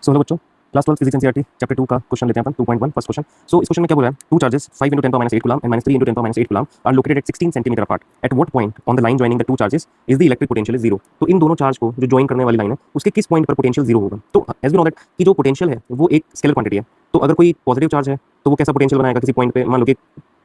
So hello बच्चों, class 12 physics NCERT chapter 2 का question लेते हैं अपन 2.1 फर्स्ट क्वेश्चन। सो इस क्वेश्चन में क्या बोला है, two charges 5 × 10⁻8 coulomb and -3 × 10⁻8 coulomb are located at 16 centimetre apart. At what point on the line joining the two charges is the electric potential is zero. तो इन दोनों चार्ज को जो ज्वाइन करने वाली लाइन है उसके किस पॉइंट पर पोटेंशियल जीरो होगा। तो एज वी नो दैट कि जो पोटेंशियल है वो एक स्केलर क्वांटिटी है। तो अगर कोई पॉजिटिव चार्ज है तो वो कैसा पोटेंशियल बनाएगा किसी पॉइंट पे, मान लो कि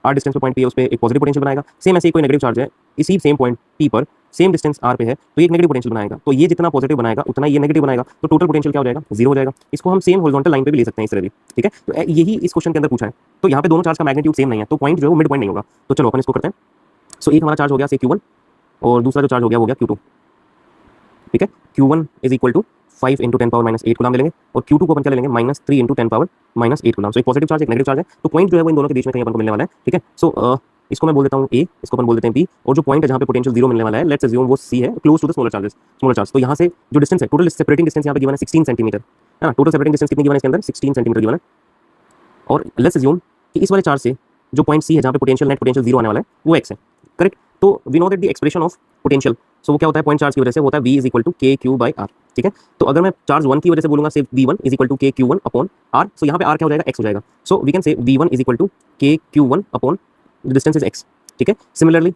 आर डिस्टेंस पे पॉइंट पी है उस पर एक पॉजिटिव पोटेंशियल बनाएगा। सेम ऐसे ही कोई नेगेटिव चार्ज है इसी सेम पॉइंट पी पर सेम डिस्टेंस आर पे है तो ये एक नेगेटिव पोटेंशियल बनाएगा। तो ये जितना पॉजिटिव बनाएगा उतना ये नेगेटिव बनाएगा, तो टोटल पोटेंशियल क्या हो जाएगा, जीरो हो जाएगा। इसको हम सेम हॉरिजॉन्टल लाइन पे भी ले सकते हैं इस तरह भी, ठीक है। तो यही इस क्वेश्चन के अंदर पूछा है। तो यहाँ पे दोनों चार्ज का मैग्नीट्यूड सेम नहीं है तो पॉइंट जो है वो मिड पॉइंट नहीं होगा। तो चलो अपन इसको करते हैं। सो एक हमारा चार्ज हो गया से Q1 और दूसरा जो चार्ज हो गया वो गया Q2, ठीक है। Q1 is equal to 5 × 10⁻8 coulomb ले लेंगे और Q2 को अपन क्या ले लेंगे, -3 × 10⁻8 कूलम। सो एक पॉजिटिव चार्ज एक नेगेटिव चार्ज है तो पॉइंट जो है वो इन दोनों के बीच में कहीं अपन को मिलने वाला है, ठीक है। सो इसको मैं बोल देता हूँ A, इसको अपन बोल देते हैं B, और जो पॉइंट है जहाँ पे पोटेंशियल जीरो मिलने वाला है लेट्स अज्यूम वो C है, close to the smaller charge. तो यहाँ से जो डिस्टेंस है, टोटल सेपरेटिंग डिस्टेंस यहाँ पे गिवन है 16 सेंटीमीटर, है ना। टोटल सेपरेटिंग डिस्टेंस कितनी गिवन है इसके अंदर, 16 सेंटीमीटर गिवन है। और लेट्स अज्यूम कि इस वाले चार्ज से जो पॉइंट C है जहाँ पे पोटेंशियल नेट पोटेंशियल जीरो आने वाला है वो x है, करेक्ट। तो we know that the expression of potential, so वो क्या होता है, पॉइंट चार्ज की वजह से होता है V is equal to KQ/R, ठीक है। तो अगर मैं चार्ज 1 की वजह से बोलूंगा से V1 is equal to KQ1/R, सो यहाँ पे R क्या हो जाएगा, x हो जाएगा। So we can say V1 is equal to KQ1 the distance is x, ठीक है। Similarly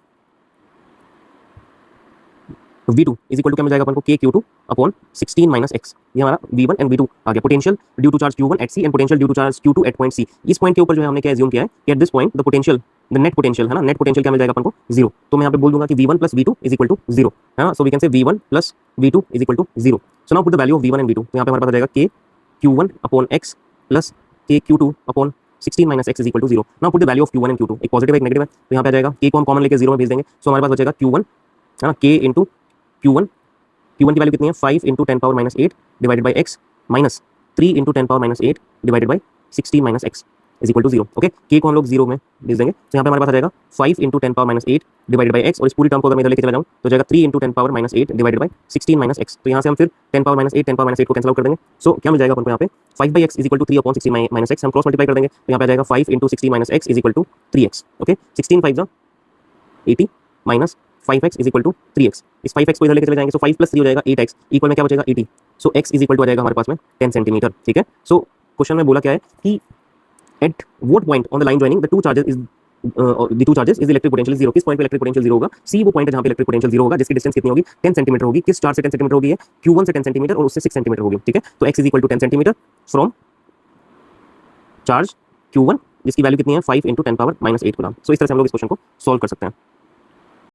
V2 is equal to क्या मिल जाएगा अपन को, KQ2/16 - x। ये हमारा V1 एंड V2 आ गया। Potential due to charge Q1 at C and potential due to charge Q2 at point C। इस पॉइंट के ऊपर जो है हमने क्या एज्यूम किया है कि at this point the potential, the net potential है ना, नेट पोटेंशियल क्या मिल जाएगा अपन को, जीरो। तो मैं यहाँ पे बोल दूंगा कि V1 + V2 is equal to zero, है ना। So we can say V1 + V2 is equal to zero. So now put the value of V1 and V2। तो यहाँ पे हमारे पास आ जाएगा KQ1/x + KQ2/16 - x is equal to zero. Now put the value of Q1 and Q2, एक positive एक negative है तो यहाँ पे आ जाएगा K को हम कॉमन लेके जीरो में भेज देंगे। सो हमारे पास बचेगा Q1, है ना, K × Q1। Q1 की वैल्यू कितनी है, 5 × 10⁻8 divided by x minus 3 × 10⁻8 divided by 16 - x is equal to zero, okay. K को हम लोग जीरो में भेज देंगे तो यहाँ पे हमारे पास आ जाएगा 5 × 10⁻8 डिवाइडेड बाई x, और इस पूरी टर्म को अगर मैं इधर लेके चला जाऊँ तो जाएगा 3 × 10⁻8 डिवाइडेड बाई 16 - x। तो यहाँ से हम फिर 10⁻8 को कैंसिल आउट कर देंगे। सो क्या मिल जाएगा अपन को यहाँ पे 5/x is equal to 3/16 - x। हम क्रॉस मल्टीप्लाई कर देंगे तो यहाँ पे आ जाएगा 5 × 16 - x is equal to 3x, okay. 16 × 5 = 80 minus 5x is equal to 3x। इस 5x को इधर लेके चले जाएंगे, सो 5 + 3 हो जाएगा 8x, इक्वल में क्या बचेगा 80। सो x इज इक्वल टू आ जाएगा हमारे पास में 10 सेंटीमीटर, ठीक है। सो क्वेश्चन में बोला क्या है कि eight what point on the line joining the two charges is electric potential zero. किस पॉइंट पे इलेक्ट्रिक पोटेंशियल जीरो होगा, C वो पॉइंट है जहाँ पे इलेक्ट्रिक पोटेंशियल जीरो होगा, जिसकी डिस्टेंस कितनी होगी, 10 सेंटीमीटर होगी। किस चार्ज से 10 सेंटीमीटर होगी, Q1 से 10 सेंटीमीटर और उससे 6 सेंटीमीटर होगी, ठीक है। तो x is equal to 10 centimetre from charge Q1 जिसकी वैल्यू कितनी है, 5 × 10⁻8 कूलम। सो इस तरह से हम लोग इस क्वेश्चन को सॉल्व कर सकते हैं।